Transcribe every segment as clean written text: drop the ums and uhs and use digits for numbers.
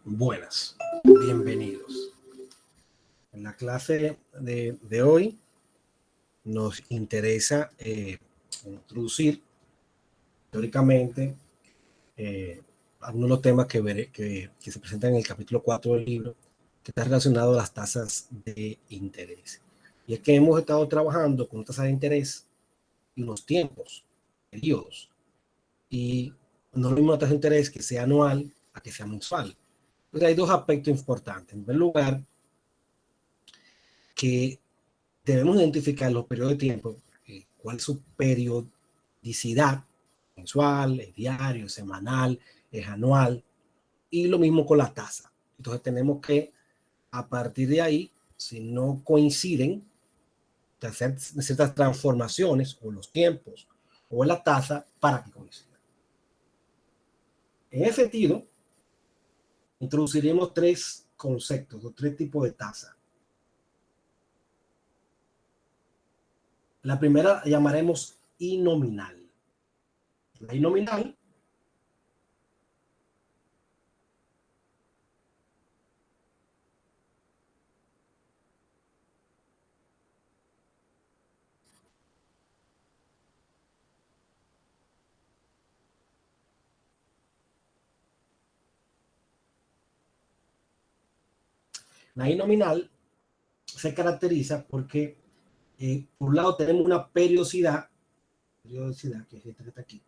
Buenas, bienvenidos. En la clase de hoy nos interesa introducir teóricamente algunos de los temas que se presentan en el capítulo 4 del libro, que está relacionado a las tasas de interés. Y es que hemos estado trabajando con tasas de interés y unos tiempos, periodos, y no es lo mismo una tasa de interés que sea anual a que sea mensual. Entonces hay dos aspectos importantes. En primer lugar, que debemos identificar los periodos de tiempo, cuál es su periodicidad, mensual, es diario, es semanal, es anual, y lo mismo con la tasa. Entonces tenemos que, a partir de ahí, si no coinciden, hacer ciertas transformaciones o los tiempos o la tasa para que coincidan. En ese sentido, introduciremos tres conceptos o tres tipos de tasa. La primera llamaremos I-nominal. La I-nominal nominal se caracteriza porque, por un lado, tenemos una periodicidad que es esta que está aquí,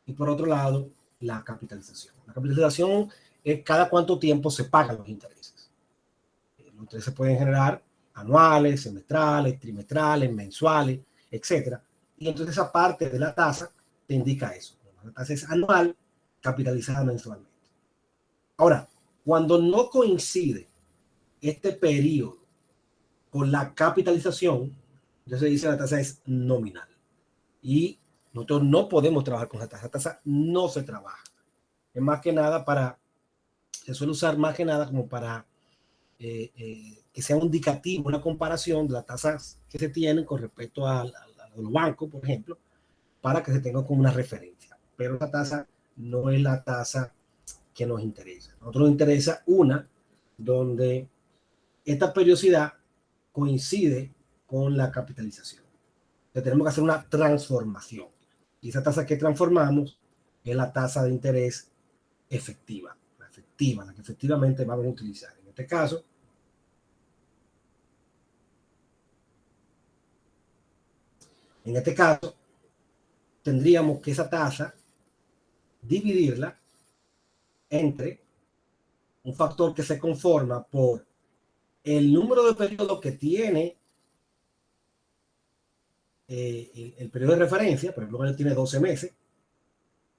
y por otro lado, la capitalización. La capitalización es cada cuánto tiempo se pagan los intereses. Los intereses pueden generar anuales, semestrales, trimestrales, mensuales, etc. Y entonces esa parte de la tasa te indica eso. La tasa es anual, capitalizada mensualmente. Ahora, cuando no coincide este periodo con la capitalización, entonces dice la tasa es nominal. Y nosotros no podemos trabajar con esa tasa. La tasa no se trabaja. Es más que nada se suele usar más que nada como para que sea un indicativo, una comparación de las tasas que se tienen con respecto a los bancos, por ejemplo, para que se tenga como una referencia. Pero la tasa no es la tasa que nos interesa. A nosotros nos interesa una donde esta periodicidad coincide con la capitalización. Entonces tenemos que hacer una transformación. Y esa tasa que transformamos es la tasa de interés efectiva, la que efectivamente vamos a utilizar. En este caso, tendríamos que esa tasa dividirla entre un factor que se conforma por el número de periodos que tiene el periodo de referencia, por ejemplo, él tiene 12 meses,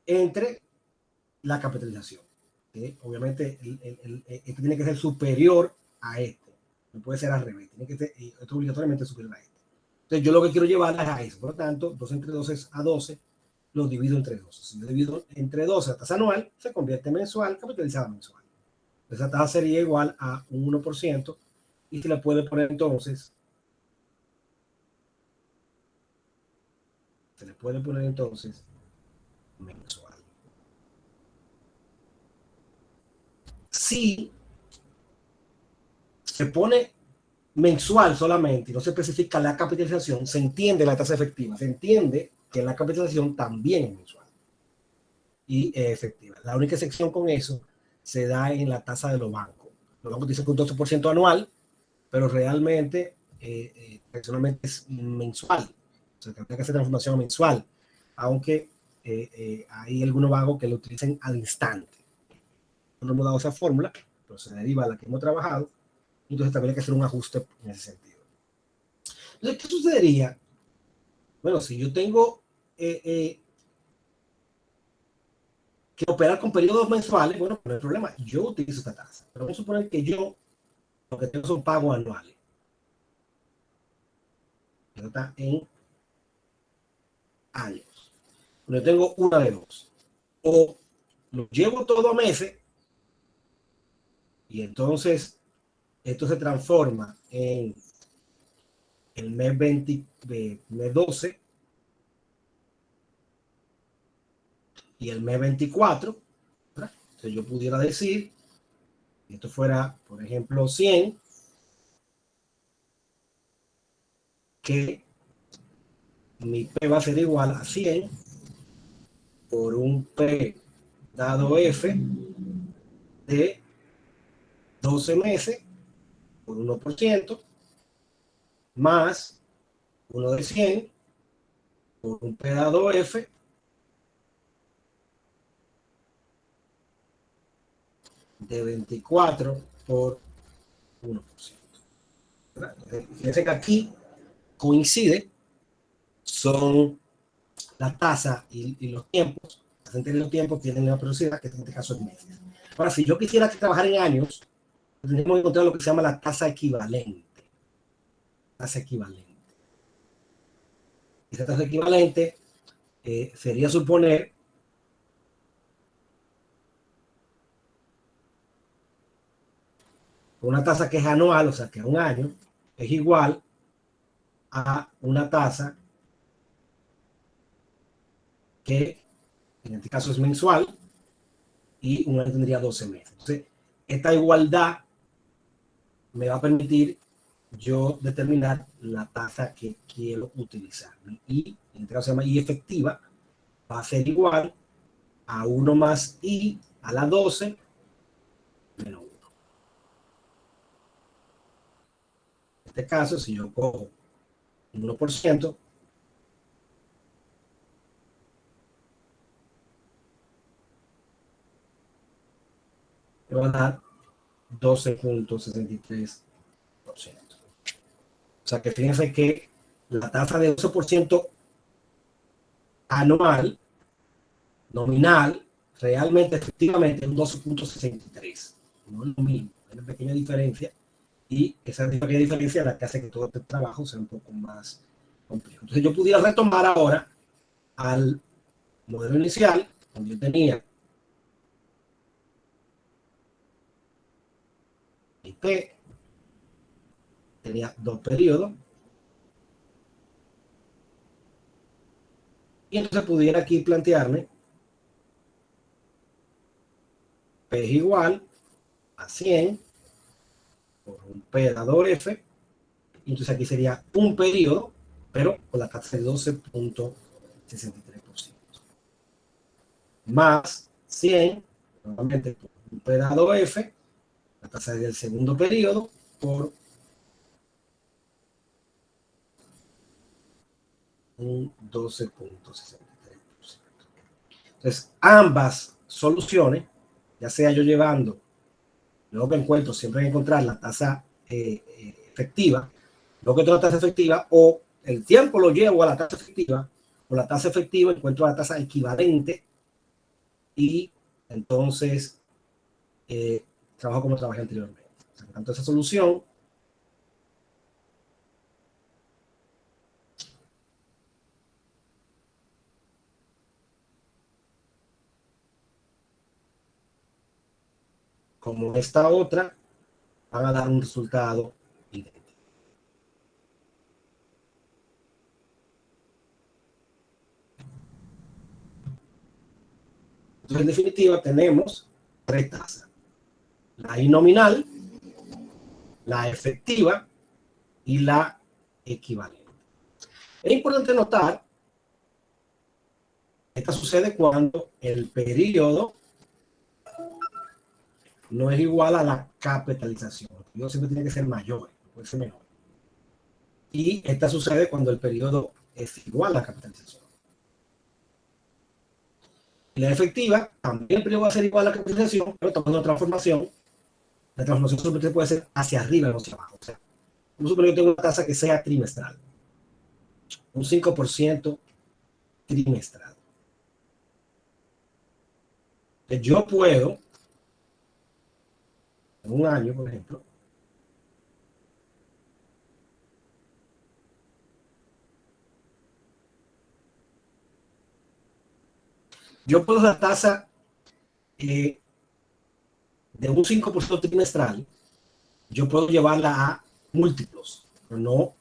entre la capitalización. Obviamente, este tiene que ser superior a este. No puede ser al revés. Tiene que ser esto obligatoriamente superior a este. Entonces, yo lo que quiero llevar es a eso. Por lo tanto, 2 entre 12 es a 12. Lo divido entre 12. Si yo divido entre 12 la tasa anual, se convierte en mensual, capitalizada mensual. Esa tasa sería igual a un 1%. Y se le puede poner entonces mensual. Si se pone mensual solamente y no se especifica la capitalización, se entiende la tasa efectiva, se entiende que la capitalización también es mensual y efectiva. La única excepción con eso se da en la tasa de los bancos. Los bancos dicen que un 12% anual, pero realmente personalmente es mensual. O sea, que hay que hacer transformación mensual, aunque hay algunos bancos que lo utilizan al instante. No hemos dado esa fórmula, pero se deriva a la que hemos trabajado, entonces también hay que hacer un ajuste en ese sentido. Entonces, ¿qué sucedería? Bueno, si yo tengo que operar con periodos mensuales, bueno, no hay problema, yo utilizo esta tasa. Pero vamos a suponer que yo lo que tengo son pagos anuales. Eso está en años. Yo tengo una de dos. O lo llevo todo a meses y entonces esto se transforma en el mes 20, mes 12 y el mes 24. Entonces yo pudiera decir esto fuera, por ejemplo, 100, que mi P va a ser igual a 100 por un P dado F de 12 meses por 1%, más 1 de 100 por un P dado F de 24 por 1%. Fíjense que aquí coincide, son la tasa y los tiempos. Los tiempos tienen una velocidad, que en este caso es meses. Ahora, si yo quisiera trabajar en años, tendríamos que encontrar lo que se llama la tasa equivalente. Tasa equivalente. Esa tasa equivalente sería suponer una tasa que es anual, o sea, que a un año es igual a una tasa que en este caso es mensual y un año tendría 12 meses. Entonces, esta igualdad me va a permitir yo determinar la tasa que quiero utilizar. Y en este caso se llama I efectiva, va a ser igual a 1 más I a la 12 menos 1. En este caso, si yo cojo un 1%, me va a dar 12.63%. O sea que fíjense que la tasa de 12% anual, nominal, realmente, efectivamente, es un 12.63. No es lo mismo, hay una pequeña diferencia. Y esa pequeña diferencia es la que hace que todo este trabajo sea un poco más complejo. Entonces yo pudiera retomar ahora al modelo inicial, donde yo tenía P, tenía 2 periodos, y entonces pudiera aquí plantearme P es igual a 100 por un P dado F, y entonces aquí sería un periodo, pero con la tasa de 12.63%. Más 100, nuevamente por un P dado F, la tasa del segundo periodo, por un 12.63%. Entonces, ambas soluciones, ya sea yo llevando, luego que encuentro, siempre hay que encontrar la tasa efectiva, luego que tengo la tasa efectiva, o el tiempo lo llevo a la tasa efectiva, o la tasa efectiva encuentro la tasa equivalente, y entonces trabajo como trabajé anteriormente. O sea, tanto esa solución como esta otra van a dar un resultado idéntico. Entonces, en definitiva, tenemos 3 tasas: la I nominal, la efectiva y la equivalente. Es importante notar que esto sucede cuando el periodo no es igual a la capitalización. El periodo siempre tiene que ser mayor, no puede ser menor. Y esta sucede cuando el periodo es igual a la capitalización. Y la efectiva, también el periodo va a ser igual a la capitalización, pero tomando una transformación. La transformación solamente puede ser hacia arriba o hacia abajo. O sea, vamos a suponer que tengo una tasa que sea trimestral, un 5% trimestral. Entonces, yo puedo, en un año, por ejemplo, yo puedo la tasa de un 5% trimestral, yo puedo llevarla a múltiplos, pero no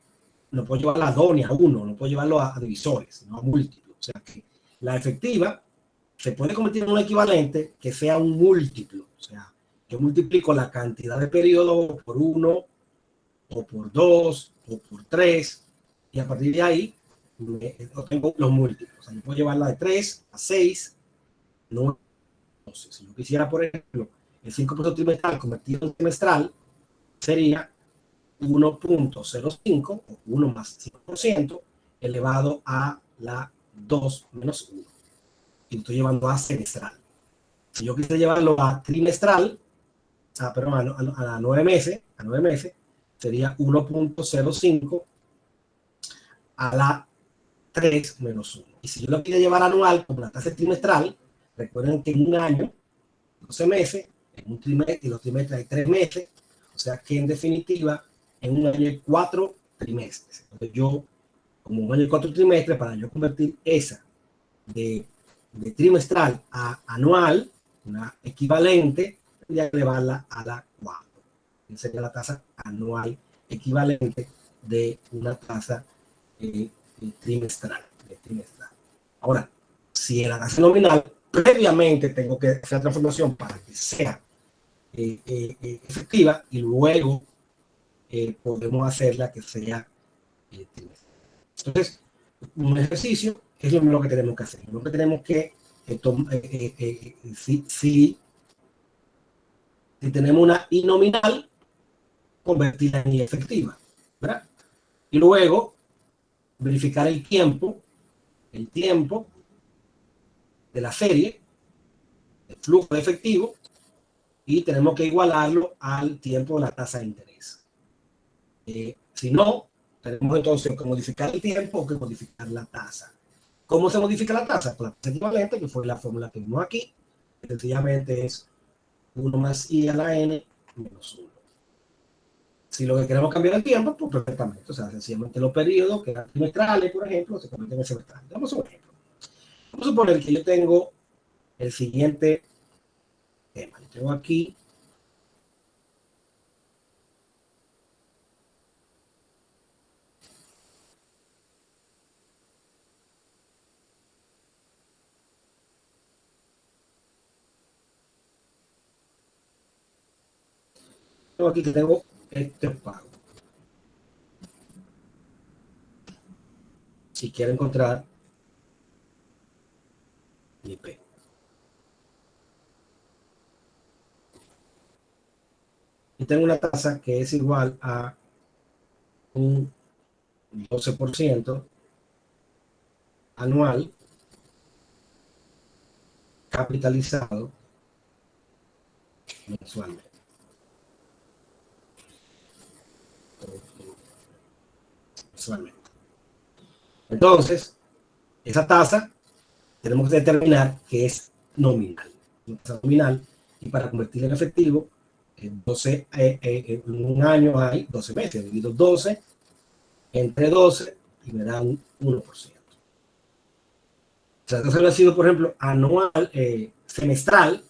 puedo llevarla a 2 ni a 1, no puedo llevarlo a divisores, sino a múltiplos. O sea que la efectiva se puede convertir en un equivalente que sea un múltiplo, o sea, yo multiplico la cantidad de periodos por 1, o por 2, o por 3, y a partir de ahí tengo los múltiplos. O sea, yo puedo llevarla de 3 a 6, no. Entonces, si yo quisiera, por ejemplo, el 5% trimestral convertido en trimestral, sería 1.05 o 1 más 5% elevado a la 2 menos 1. Y lo estoy llevando a semestral. Si yo quisiera llevarlo a trimestral, perdón, a 9 meses, sería 1.05 a la 3 menos 1. Y si yo lo quiero llevar anual, como la tasa trimestral, recuerden que en un año, 12 meses, en un trimestre, y los trimestres hay 3 meses, o sea que en definitiva, en un año hay 4 trimestres. Entonces yo, como un año hay 4 trimestres, para yo convertir esa de trimestral a anual, una equivalente, tendría que elevarla a la 4. Esa sería la tasa anual equivalente de una tasa trimestral. Ahora, si en la tasa nominal, previamente tengo que hacer la transformación para que sea efectiva y luego podemos hacerla que sea trimestral. Entonces, un ejercicio es lo que tenemos que hacer. Lo que tenemos que si tenemos una I nominal, convertirla en I efectiva, ¿verdad? Y luego verificar el tiempo de la serie, el flujo de efectivo, y tenemos que igualarlo al tiempo de la tasa de interés. Si no, tenemos entonces que modificar el tiempo o que modificar la tasa. ¿Cómo se modifica la tasa? Con la tasa equivalente, que fue la fórmula que vimos aquí. Sencillamente es 1 más I a la N menos 1. Si lo que queremos cambiar el tiempo, pues perfectamente. O sea, sencillamente los periodos que eran trimestrales, por ejemplo, se convierten en semestrales. Vamos a un ejemplo. Vamos a suponer que yo tengo el siguiente tema. Yo tengo aquí que tengo este pago. Si quiero encontrar mi P. Y tengo una tasa que es igual a un 12% anual capitalizado mensualmente. Entonces, esa tasa tenemos que determinar que es nominal. Una tasa nominal, y para convertirla en efectivo, en un año hay 12 meses, divido 12 entre 12 y me da un 1%. O sea, entonces ha sido, por ejemplo, anual, semestral,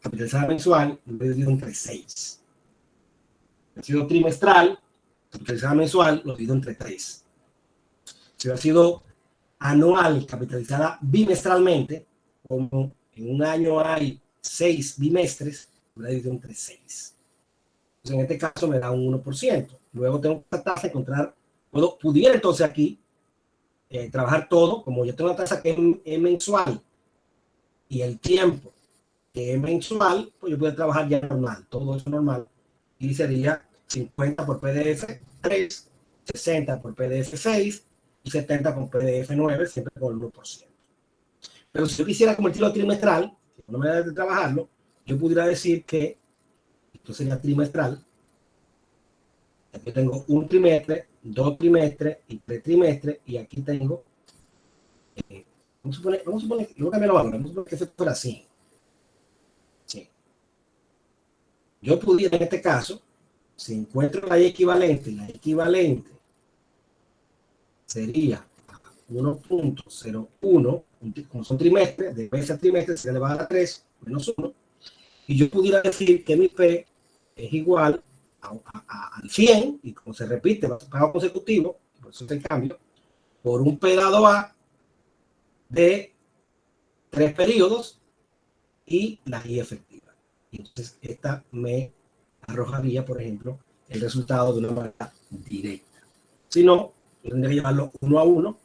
capitalizada mensual, lo he dividido entre 6. Ha sido trimestral, capitalizada mensual, lo divido entre 3. Si ha sido anual, capitalizada bimestralmente, como en un año hay 6 bimestres, lo he dividido entre 6. Entonces, en este caso me da un 1%. Luego tengo esta tasa, encontrar, pudiera entonces aquí trabajar todo, como yo tengo una tasa que es mensual y el tiempo que es mensual, pues yo puedo trabajar ya normal, todo eso normal, y sería 50 por PDF 3, 60 por PDF 6 y 70 por PDF 9, siempre con el 1%. Pero si yo quisiera convertirlo a trimestral, si no me da de trabajarlo, yo pudiera decir que esto sería trimestral. Aquí tengo un trimestre, 2 trimestres y 3 trimestres, y aquí tengo, vamos a suponer, yo voy a cambiar la valor, vamos a suponer que eso fuera así. Sí. Yo pudiera, en este caso, si encuentro la equivalente sería 1.01, como son trimestres, de mes a trimestre, se elevado a 3 menos 1, y yo pudiera decir que mi P es igual al 100, y como se repite, va a pago consecutivo, por eso es el cambio, por un P dado A de 3 periodos y la I efectiva. Y entonces esta me arrojaría, por ejemplo, el resultado de una manera directa. Si no, yo tendría que llevarlo uno a uno,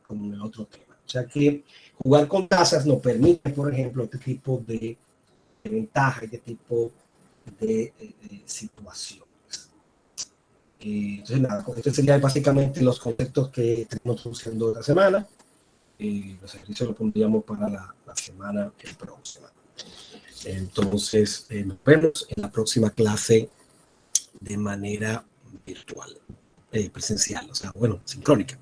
como en el otro tema. O sea que jugar con tasas nos permite, por ejemplo, este tipo de ventaja, este tipo de situaciones. Entonces, nada, estos serían básicamente los conceptos que estamos introduciendo esta semana. Los ejercicios los pondríamos para la semana próxima. Entonces, nos vemos en la próxima clase de manera virtual, presencial, o sea, bueno, sincrónica.